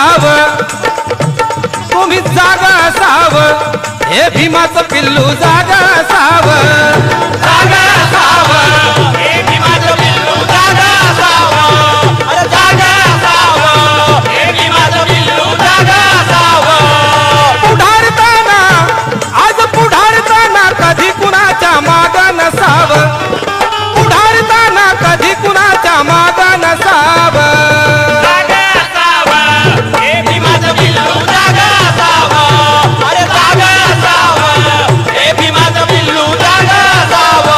असाव, तुम्ही जागा असाव, हे भीमाचं पिल्लू जागा असाव, जागा असाव, हे भीमाचं पिल्लू जागा असावं, अरे जागा असावं, हे भीमाचं पिल्लू जागा असावं. पुढारताना आज पुढारताना कधी कुणाच्या माग नसाव, पुढारताना कधी कुणाच्या माग नसाव, जागा असावं, हे भीमाचं पिल्लू जागा असावं, अरे जागा असावं, हे भीमाचं पिल्लू जागा असावं.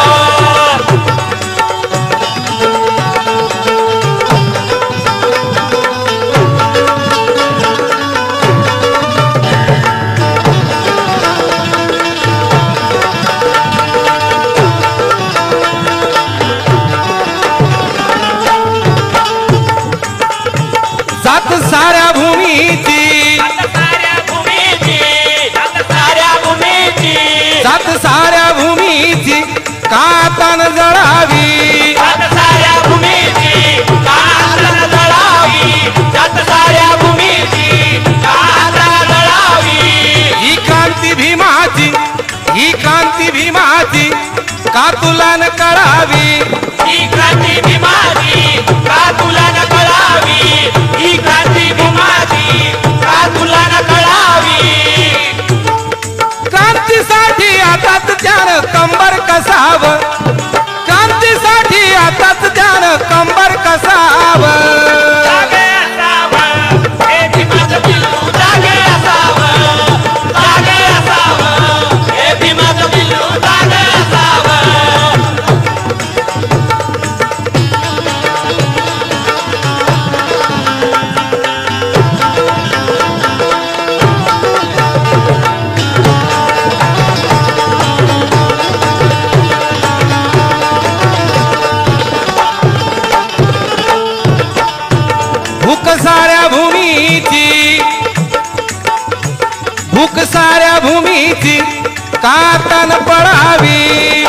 जात साऱ्या भूमीची, साऱ्या भूमीची, साऱ्या भूमीची, जात साऱ्या भूमीची कातन जळावी, साऱ्या भूमीची कातन जळावी, साऱ्या भूमीची कातन जळावी. ही क्रांती भीमाची, ही क्रांती भीमाची का तुला न कळावी, ही क्रांती भीमाची का तुला न कळावी, ही क्रांती भीमाची का तुला न कळावी. क्रांतीसाठी आताच ध्यान कंबर कसाव, क्रांतीसाठी आताच ध्यान कंबर कसाव, जागे असावं, हे भीमाचं पिल्लू जागे असावं, जागे असावं, हे भीमाचं पिल्लू जागे असावं. भूक साऱ्या भूमीची, भूक साऱ्या भूमीची कातन पळावी,